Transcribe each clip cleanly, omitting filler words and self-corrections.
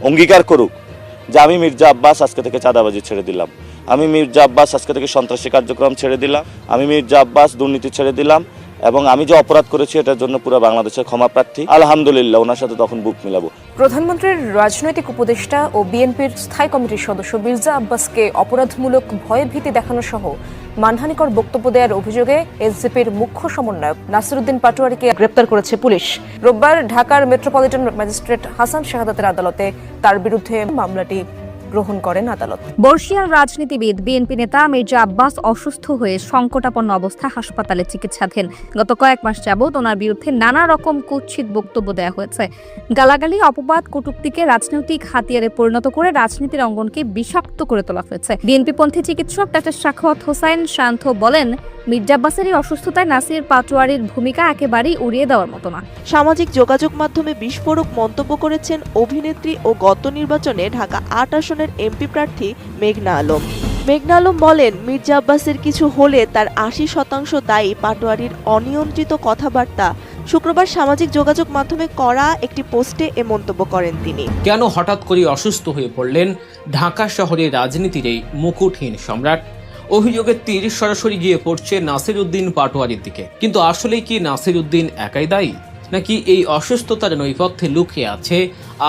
অঙ্গীকার করুক যে আমি মির্জা আব্বাস আজকে থেকে চাঁদাবাজি ছেড়ে দিলাম, আমি মির্জা আব্বাস আজকে থেকে সন্ত্রাসী কার্যক্রম ছেড়ে দিলাম, আমি মির্জা আব্বাস দুর্নীতি ছেড়ে দিলাম এবং আমি যে অপরাধ করেছি এটার জন্য পুরো বাংলাদেশের ক্ষমা প্রার্থী। আলহামদুলিল্লাহ, ওনার সাথে তখন বুক মিলাবো। প্রধানমন্ত্রীর রাজনৈতিক উপদেষ্টা ও বিএনপির স্থায়ী কমিটির সদস্য মির্জা আব্বাসকে অপরাধমূলক ভয়ভীতি দেখানো সহ মানহানিকর বক্তব্য দেওয়ার অভিযোগে এনসিপির মুখ্য সমন্বয়ক নাসিরউদ্দিন পাটোয়ারীকে গ্রেপ্তার করেছে পুলিশ। রোববার ঢাকার মেট্রোপলিটন ম্যাজিস্ট্রেট হাসান শাহাদাতের আদালতে তার বিরুদ্ধে মামলাটি গ্রহণ করেন আদালত। বর্ষিয়ার রাজনীতিবিদ বিএনপি নেতা মির্জা আব্বাস অসুস্থ হয়ে সংকটাপন্ন অবস্থায় হাসপাতালে চিকিৎসাধীন। গত কয়েক মাস যাবৎ ওনার বিরুদ্ধে নানা রকম কুৎসিত বক্তব্য দেওয়া হয়েছে। গালাগালি, অপবাদ, কটূক্তিকে রাজনৈতিক হাতিয়ারে পরিণত করে রাজনীতির অঙ্গনকে বিষাক্ত করে তোলা হয়েছে। বিএনপিপন্থী চিকিৎসক ডাক্তার সাখাওয়াত হোসাইন শান্ত বলেন, মির্জা আব্বাসের এই অসুস্থতায় নাসির পাটোয়ারীর ভূমিকা একেবারেই উড়িয়ে দেওয়ার মতো না। সামাজিক যোগাযোগ মাধ্যমে বিস্ফোরক মন্তব্য করেছেন অভিনেত্রী ও গত নির্বাচনে ঢাকা ৮ আসনের এমপি প্রার্থী মেঘনা আলম। মেঘনা আলম বলেন, মির্জা আব্বাসের কিছু হলে তার ৮০% দায়ী পাটোয়ারীর অনিয়ন্ত্রিত কথাবার্তা। শুক্রবার সামাজিক যোগাযোগ মাধ্যমে করা একটি পোস্টে এ মন্তব্য করেন তিনি। কেন হঠাৎ করে অসুস্থ হয়ে পড়লেন ঢাকা শহরের রাজনীতির এই মুকুটহীন সম্রাট? অভিযোগের তীর সরাসরি গিয়ে পড়ছে নাসিরউদ্দিন পাটোয়ারীর দিকে। কিন্তু আসলেই কি নাসিরউদ্দিন একাই দায়ী, নাকি এই অসুস্থতার নৈপথ্যে লুকিয়ে আছে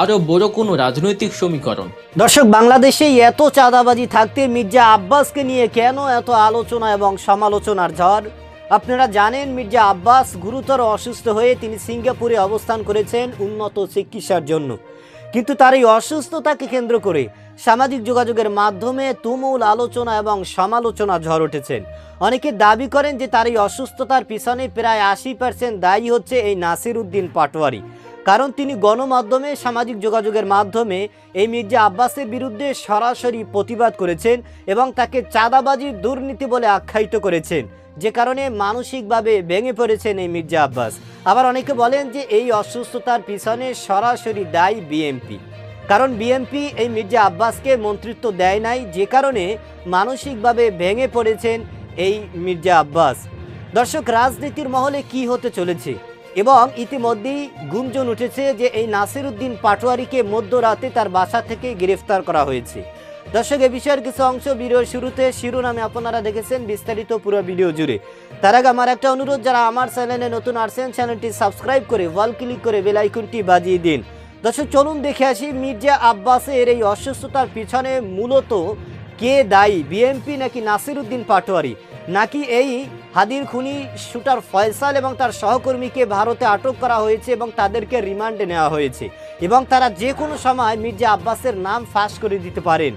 আরো বড় কোনো রাজনৈতিক সমীকরণ? দর্শক, বাংলাদেশে এত চাঁদাবাজি থাকতে মির্জা আব্বাসকে নিয়ে কেন এত আলোচনা এবং সমালোচনার ঝড়? আপনারা জানেন, মির্জা আব্বাস গুরুতর অসুস্থ হয়ে তিনি সিঙ্গাপুরে অবস্থান করেছেন উন্নত চিকিৎসার জন্য। কিন্তু তার এই অসুস্থতাকে কেন্দ্র করে সামাজিক যোগাযোগের মাধ্যমে তুমুল আলোচনা এবং সমালোচনা ঝড় উঠেছেন। অনেকে দাবি করেন যে তার এই অসুস্থতার পিছনে প্রায় ৮০% দায়ী হচ্ছে এই নাসিরউদ্দিন পাটোয়ারী, কারণ তিনি গণমাধ্যমে, সামাজিক যোগাযোগের মাধ্যমে এই মির্জা আব্বাসের বিরুদ্ধে সরাসরি প্রতিবাদ করেছেন এবং তাকে চাঁদাবাজির দুর্নীতি বলে আখ্যায়িত করেছেন, যে কারণে মানসিকভাবে ভেঙে পড়েছেন এই মির্জা আব্বাস। আবার অনেকে বলেন যে এই অসুস্থতার পিছনে সরাসরি দায়ী বিএনপি, কারণ বিএনপি এই মির্জা আব্বাসকে মন্ত্রিত্ব দেয় নাই, যে কারণে মানসিকভাবে ভেঙে পড়েছেন এই মির্জা আব্বাস। দর্শক, রাজনীতির মহলে কি হতে চলেছে এবং ইতিমধ্যেই গুঞ্জন উঠেছে যে এই নাসিরউদ্দিন পাটোয়ারীকে মধ্যরাতে তার বাসা থেকে গ্রেফতার করা হয়েছে। দর্শক, এ বিষয়ের কিছু অংশ ভিডিওর শুরুতে শিরোনামে আপনারা দেখেছেন, বিস্তারিত পুরো ভিডিও জুড়ে। তার আগে আমার একটা অনুরোধ, যারা আমার চ্যানেলে নতুন আসছেন চ্যানেলটি সাবস্ক্রাইব করে ওয়াল ক্লিক করে বেল আইকনটি বাজিয়ে দিন। দর্শক, চলুন দেখে আসি মির্জা আব্বাসের এই অসুস্থতার পিছনে মূলত কে দায়ী, বিএনপি নাকি নাসিরউদ্দিন পাটোয়ারী, নাকি এই হাদির খুনি শুটার ফয়সাল এবং তার সহকর্মীকে ভারতে আটক করা হয়েছে এবং তাদেরকে রিমান্ডে নেওয়া হয়েছে এবং তারা যে কোনো সময় মির্জা আব্বাসের নাম ফাঁস করে দিতে পারেন,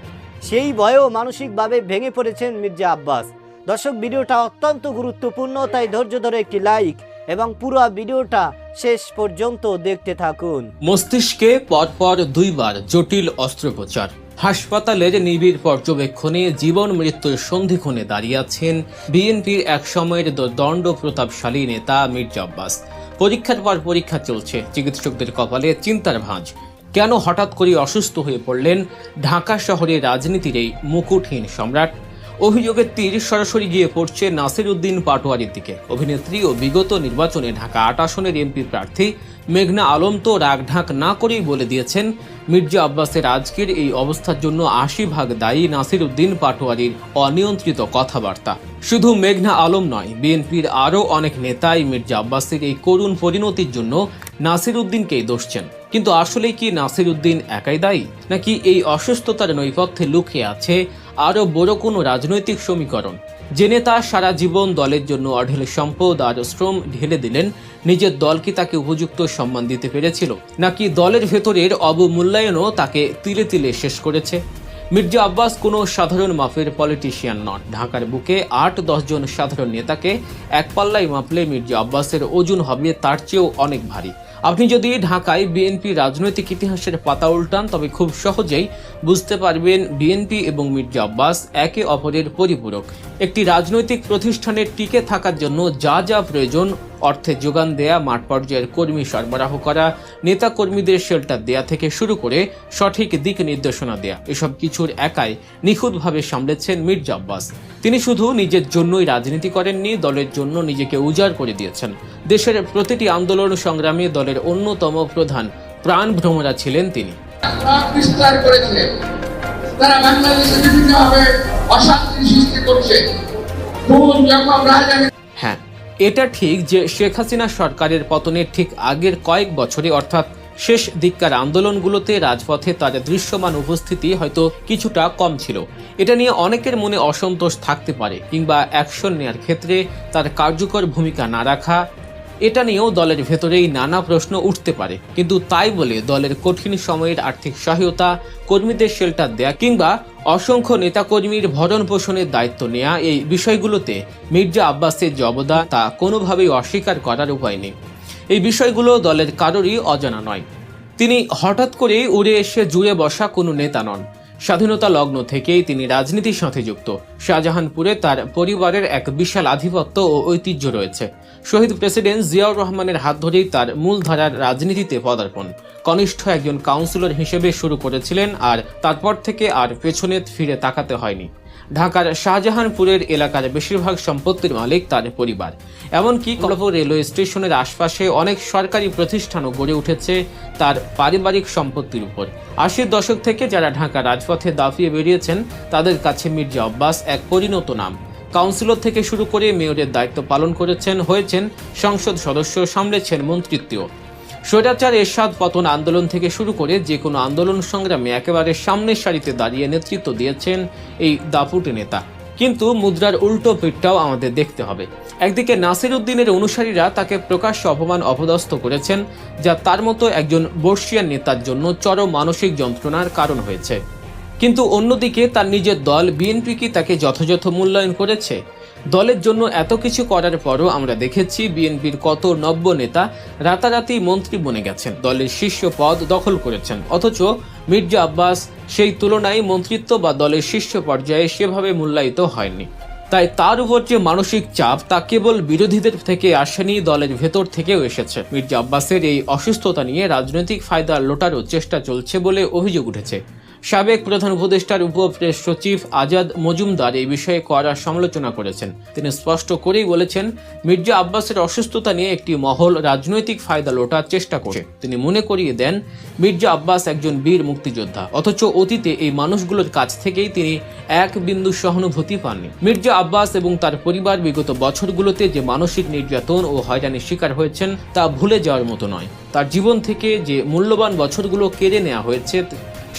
সেই ভয়েও মানসিকভাবে ভেঙে পড়েছেন মির্জা আব্বাস। দর্শক, ভিডিওটা অত্যন্ত গুরুত্বপূর্ণ, তাই ধৈর্য ধরে একটি লাইক এবং পুরো ভিডিওটা শেষ পর্যন্ত দেখতে থাকুন। মস্তিষ্কে পরপর 2 বার জটিল অস্ত্রোপচার, হাসপাতালের নিবিড় পর্যবেক্ষণে জীবন মৃত্যুর সন্ধিক্ষণে দাঁড়িয়ে আছেন বিএনপির এক সময়ের দণ্ড প্রতাপশালী নেতা মির্জা আব্বাস। পরীক্ষার পর পরীক্ষা চলছে, চিকিৎসকদের কপালে চিন্তার ভাঁজ। কেন হঠাৎ করে অসুস্থ হয়ে পড়লেন ঢাকা শহরের রাজনীতির এই মুকুটহীন সম্রাট? অভিযোগের তীর সরাসরি গিয়ে পড়ছে নাসিরউদ্দিন পাটোয়ারীর দিকে। অভিনেত্রী ও বিগত নির্বাচনে ঢাকা ৮ আসনের এমপি প্রার্থী মেঘনা আলম তো রাগঢাক না করেই বলে দিয়েছেন, মির্জা আব্বাসের আজকের এই অবস্থার জন্য ৮০% দায়ী নাসিরউদ্দিন পাটোয়ারীর অনিয়ন্ত্রিত কথাবার্তা। শুধু মেঘনা আলম নয়, বিএনপির আরও অনেক নেতাই মির্জা আব্বাসের এই করুণ পরিণতির জন্য নাসিরউদ্দিনকেই দোষছেন। কিন্তু আসলে কি নাসিরউদ্দিন একাই দায়ী, নাকি এই অসুস্থতার নৈপথ্যে লুকিয়ে আছে আরও বড় কোনো রাজনৈতিক সমীকরণ? যে নেতা সারা জীবন দলের জন্য অঢেল সম্পদ আর শ্রম ঢেলে দিলেন, নিজের দল কি তাকে উপযুক্ত সম্মান দিতে পেরেছিল, নাকি দলের ভেতরের অবমূল্যায়নও তাকে তিলে তিলে শেষ করেছে? মির্জা আব্বাস কোনো সাধারণ মাপের পলিটিশিয়ান নন। ঢাকার বুকে ৮-১০ জন সাধারণ নেতাকে এক পাল্লায় মাপলে মির্জা আব্বাসের ওজন হবে তার চেয়েও অনেক ভারী। আপনি যদি ঢাকায় বিএনপি রাজনৈতিক ইতিহাসের পাতা উল্টান, তবে খুব সহজেই বুঝতে পারবেন বিএনপি এবং মির্জা আব্বাস একে অপরের পরিপূরক। একটি রাজনৈতিক প্রতিষ্ঠানের টিকে থাকার জন্য যা যা প্রয়োজন, অর্থের যোগান দেয়া, মাঠ পর্যায়ের কর্মী সরবরাহ করা, নেতা কর্মীদের শেল্টার দেয়া থেকে শুরু করে সঠিক দিক নির্দেশনা দেয়া, এসব কিছুর একাই নিখুঁতভাবে সামলেছেন মির্জা আব্বাস। তিনি শুধু নিজের জন্যই রাজনীতি করেননি, দলের জন্য নিজেকে উজাড় করে দিয়েছেন। দেশের প্রতিটি আন্দোলন সংগ্রামে দলের অন্যতম প্রধান প্রাণভ্রমরা ছিলেন তিনি। প্রভাব বিস্তার করেছে। তারা বাংলাদেশে বিভিন্নভাবে অশান্তি সৃষ্টি করছে। খুন জখম রাজনীতি। হ্যাঁ, এটা ঠিক যে শেখ হাসিনা সরকারের পতনের ঠিক আগের কয়েক বছরে অর্থাৎ শেষ দিককার আন্দোলনগুলোতে রাজপথে তার দৃশ্যমান উপস্থিতি হয়তো কিছুটা কম ছিল। এটা নিয়ে অনেকের মনে অসন্তোষ থাকতে পারে, কিংবা অ্যাকশন নেয়ার ক্ষেত্রে তার কার্যকর ভূমিকা না রাখা, এটা নিয়েও দলের ভেতরেই নানা প্রশ্ন উঠতে পারে। কিন্তু তাই বলে দলের কঠিন সময়ের আর্থিক সহায়তা, কর্মীদের শেল্টার দেয়া কিংবা অসংখ্য নেতাকর্মীর ভরণ পোষণের দায়িত্ব নেয়া, এই বিষয়গুলোতে মির্জা আব্বাসের যে অবদান তা কোনোভাবেই অস্বীকার করার উপায় নেই। এই বিষয়গুলো দলের কারোরই অজানা নয়। তিনি হঠাৎ করেই উড়ে এসে জুড়ে বসা কোনো নেতা নন। স্বাধীনতা লগ্ন থেকেই তিনি রাজনীতির সাথে যুক্ত। শাহজাহানপুরে তার পরিবারের এক বিশাল আধিপত্য ও ঐতিহ্য রয়েছে। শহীদ প্রেসিডেন্ট জিয়াউর রহমানের হাত ধরেই তার মূলধারার রাজনীতিতে পদার্পণ। কনিষ্ঠ একজন কাউন্সিলর হিসেবে শুরু করেছিলেন, আর তারপর থেকে আর পেছনে ফিরে তাকাতে হয়নি। ঢাকার শাহজাহানপুরের এলাকার বেশিরভাগ সম্পত্তির মালিক তার পরিবার। এমনকি কমলাপুর রেলওয়ে স্টেশনের আশপাশে অনেক সরকারি প্রতিষ্ঠানও গড়ে উঠেছে তার পারিবারিক সম্পত্তির উপর। ৮০-র দশক থেকে যারা ঢাকা রাজপথে দাপিয়ে বেরিয়েছেন, তাদের কাছে মির্জা আব্বাস এক পরিণত নাম। কাউন্সিলর থেকে শুরু করে মেয়রের দায়িত্ব পালন করেছেন, হয়েছেন সংসদ সদস্য, সামলেছেন মন্ত্রিত্বও। স্বৈরাচার এরশাদ পতন আন্দোলন থেকে শুরু করে যে কোনো আন্দোলন সংগ্রামে একেবারে সামনের সারিতে দাঁড়িয়ে নেতৃত্ব দিয়েছেন এই দাপুটে নেতা। কিন্তু মুদ্রার উল্টো পিঠটাও আমাদের দেখতে হবে। একদিকে নাসির উদ্দিনের অনুসারীরা তাকে প্রকাশ্যে অপমান অপদস্থ করেছেন, যা তার মতো একজন বর্ষিয়ান নেতার জন্য চরম মানসিক যন্ত্রণার কারণ হয়েছে। কিন্তু অন্যদিকে তার নিজের দল বিএনপি কি তাকে যথাযথ মূল্যায়ন করেছে? দলের জন্য এত কিছু করার পরও আমরা দেখেছি বিএনপির কত নব্য নেতা রাতারাতি মন্ত্রী বনে গেছেন, দলের শীর্ষ পদ দখল করেছেন, অথচ মির্জা আব্বাস সেই তুলনায় মন্ত্রিত্ব বা দলের শীর্ষ পর্যায়ে সেভাবে মূল্যায়িত হয়নি। তাই তার উপর যে মানসিক চাপ তা কেবল বিরোধীদের থেকে আসেনি, দলের ভেতর থেকেও এসেছে। মির্জা আব্বাসের এই অসুস্থতা নিয়ে রাজনৈতিক ফায়দা লোটারও চেষ্টা চলছে বলে অভিযোগ উঠেছে। সাবেক প্রধান উপদেষ্টার উপপ্রেস সচিব আজাদ মজুমদার এই বিষয়ে কড়া সমালোচনা করেছেন। তিনি স্পষ্ট করেই বলেছেন, মির্জা আব্বাসের অসুস্থতা নিয়ে একটি মহল রাজনৈতিক ফায়দা লোটার চেষ্টা করছে। তিনি মনে করিয়ে দেন, মির্জা আব্বাস একজন বীর মুক্তিযোদ্ধা, অথচ অতীতে এই মানুষগুলোর কাছ থেকেই তিনি এক বিন্দু সহানুভূতি পাননি। মির্জা আব্বাস এবং তার পরিবার বিগত বছরগুলোতে যে মানসিক নির্যাতন ও হয়রানির শিকার হয়েছেন তা ভুলে যাওয়ার মতো নয়। তার জীবন থেকে যে মূল্যবান বছরগুলো কেড়ে নেওয়া হয়েছে,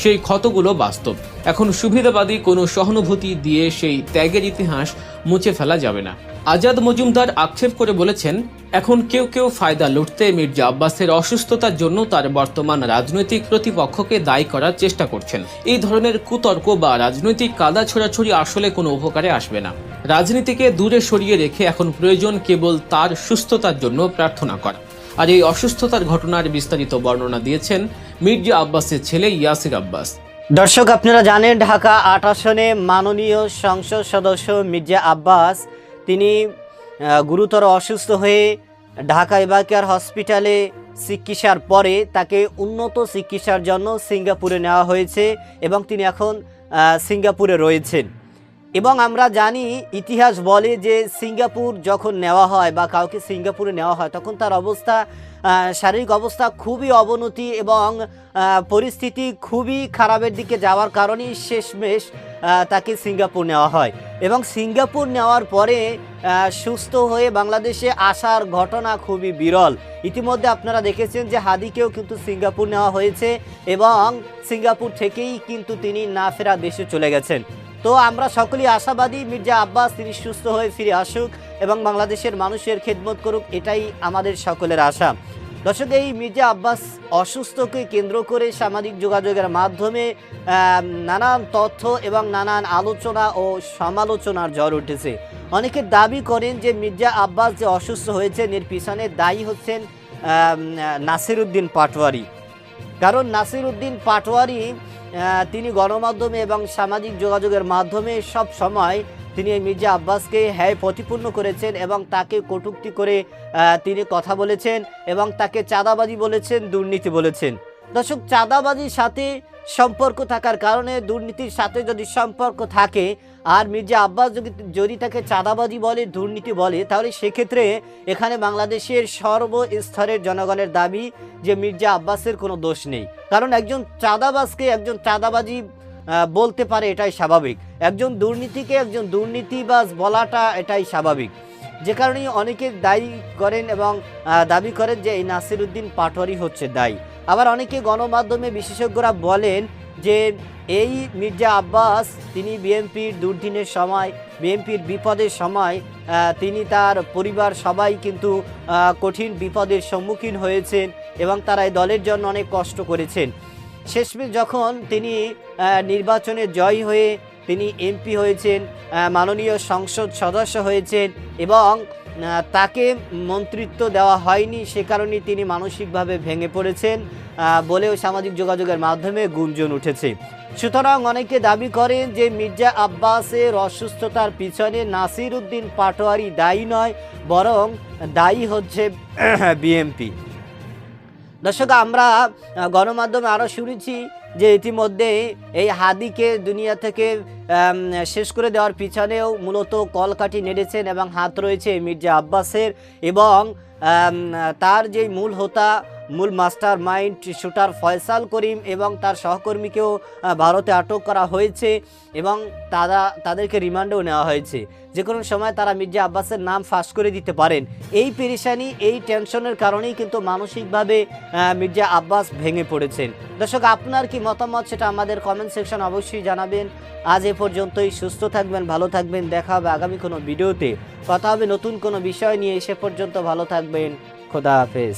সেই ক্ষতগুলো বাস্তব। এখন সুবিধাবাদী কোনো সহানুভূতি দিয়ে সেই ত্যাগের ইতিহাস মুছে ফেলা যাবে না। আজাদ মজুমদার আক্ষেপ করে বলেছেন, এখন কেউ কেউ ফায়দা লুটতে মির্জা আব্বাসের অসুস্থতার জন্য তার বর্তমান রাজনৈতিক প্রতিপক্ষকে দায়ী করার চেষ্টা করছেন। এই ধরনের কুতর্ক বা রাজনৈতিক কাদা ছোড়াছড়ি আসলে কোনো উপকারে আসবে না। রাজনীতিকে দূরে সরিয়ে রেখে এখন প্রয়োজন কেবল তার সুস্থতার জন্য প্রার্থনা করা। আর এই অসুস্থতার ঘটনার বিস্তারিত বর্ণনা দিয়েছেন মির্জা আব্বাসের ছেলে ইয়াসির আব্বাস। দর্শক, আপনারা জানেন ঢাকা ৮ আসনে মাননীয় সংসদ সদস্য মির্জা আব্বাস তিনি গুরুতর অসুস্থ হয়ে ঢাকা এবারকেয়ার হসপিটালে চিকিৎসার পরে তাকে উন্নত চিকিৎসার জন্য সিঙ্গাপুরে নেওয়া হয়েছে এবং তিনি এখন সিঙ্গাপুরে রয়েছেন। এবং আমরা জানি, ইতিহাস বলে যে সিঙ্গাপুর যখন নেওয়া হয় বা কাউকে সিঙ্গাপুরে নেওয়া হয় তখন তার অবস্থা, শারীরিক অবস্থা খুবই অবনতি এবং পরিস্থিতি খুবই খারাপের দিকে যাওয়ার কারণেই শেষমেশ তাকে সিঙ্গাপুর নেওয়া হয়। এবং সিঙ্গাপুর নেওয়ার পরে সুস্থ হয়ে বাংলাদেশে আসার ঘটনা খুবই বিরল। ইতিমধ্যে আপনারা দেখেছেন যে হাদিকেও কিন্তু সিঙ্গাপুর নেওয়া হয়েছে এবং সিঙ্গাপুর থেকেই কিন্তু তিনি না ফেরা দেশে চলে গেছেন। তো আমরা সকলেই আশাবাদী মির্জা আব্বাস তিনি সুস্থ হয়ে ফিরে আসুক এবং বাংলাদেশের মানুষের খেদমত করুক, এটাই আমাদের সকলের আশা। দর্শক, এই মির্জা আব্বাস অসুস্থকে কেন্দ্র করে সামাজিক যোগাযোগের মাধ্যমে নানান তথ্য এবং নানান আলোচনা ও সমালোচনার ঝড় উঠেছে। অনেকে দাবি করেন যে মির্জা আব্বাস যে অসুস্থ হয়েছেন এর পিছনে দায়ী হচ্ছেন নাসির উদ্দিন পাটোয়ারি। কারণ নাসির উদ্দিন পাটোয়ারি তিনি গণমাধ্যমে এবং সামাজিক যোগাযোগের মাধ্যমে সব সময় তিনি এই মির্জা আব্বাসকে হ্যায় প্রতিপূর্ণ করেছেন এবং তাকে কটূক্তি করে তিনি কথা বলেছেন এবং তাকে চাঁদাবাজি বলেছেন, দুর্নীতি বলেছেন। দর্শক, চাঁদাবাজির সাথে সম্পর্ক থাকার কারণে, দুর্নীতির সাথে যদি সম্পর্ক থাকে আর মির্জা আব্বাস যদি তাকে চাঁদাবাজি বলে, দুর্নীতি বলে, তাহলে সেক্ষেত্রে এখানে বাংলাদেশের সর্বস্তরের জনগণের দাবি যে মির্জা আব্বাসের কোনো দোষ নেই। কারণ একজন চাঁদাবাজকে একজন চাঁদাবাজি বলতে পারে, এটাই স্বাভাবিক। একজন দুর্নীতিকে একজন দুর্নীতিবাজ বলাটা এটাই স্বাভাবিক। যে কারণেই অনেকে দায়ী করেন এবং দাবি করেন যে এই নাসিরউদ্দিন পাটোয়ারি হচ্ছে দায়ী। আবার অনেকে গণমাধ্যমে বিশেষজ্ঞরা বলেন যে এই মির্জা আব্বাস তিনি বিএনপির দুর্দিনের সময়, বিএনপির বিপদের সময় তিনি তার পরিবার সবাই কিন্তু কঠিন বিপদের সম্মুখীন হয়েছেন এবং তারা এই দলের জন্য অনেক কষ্ট করেছেন। শেষমেশ যখন তিনি নির্বাচনে জয়ী হয়ে তিনি এমপি হয়েছেন, মাননীয় সংসদ সদস্য হয়েছেন এবং তাকে মন্ত্রিত্ব দেওয়া হয়নি, সে কারণে তিনি মানসিকভাবে ভেঙে পড়েছেন বলেও সামাজিক যোগাযোগের মাধ্যমে গুঞ্জন উঠেছে। সুতরাং অনেকে দাবি করেন যে মির্জা আব্বাসের অসুস্থতার পিছনে নাসিরউদ্দিন পাটোয়ারি দায়ী নয়, বরং দায়ী হচ্ছে বিএনপি। দর্শক, আমরা গণমাধ্যমে আরও শুনেছি যে ইতিমধ্যে এই হাদিকে দুনিয়া থেকে শেষ করে দেওয়ার পিছনেও মূলত কলকাঠি নেড়েছেন এবং হাত রয়েছে মির্জা আব্বাসের, এবং তার যে মূল হোতা, মূল মাস্টার মাইন্ড শুটার ফয়সাল করিম এবং তার সহকর্মীকেও ভারতে আটক করা হয়েছে এবং তাদেরকে রিমান্ডেও নেওয়া হয়েছে। যে কোনো সময় তারা মির্জা আব্বাসের নাম ফাঁস করে দিতে পারেন। এই পেরেশানি, এই টেনশনের কারণেই কিন্তু মানসিকভাবে মির্জা আব্বাস ভেঙে পড়েছেন। দর্শক, আপনার কি মতামত সেটা আমাদের কমেন্ট সেকশন অবশ্যই জানাবেন। আজ এ পর্যন্তই। সুস্থ থাকবেন, ভালো থাকবেন। দেখা হবে আগামী কোনো ভিডিওতে, কথা হবে নতুন কোনো বিষয় নিয়ে। সে পর্যন্ত ভালো থাকবেন। খোদা হাফেজ।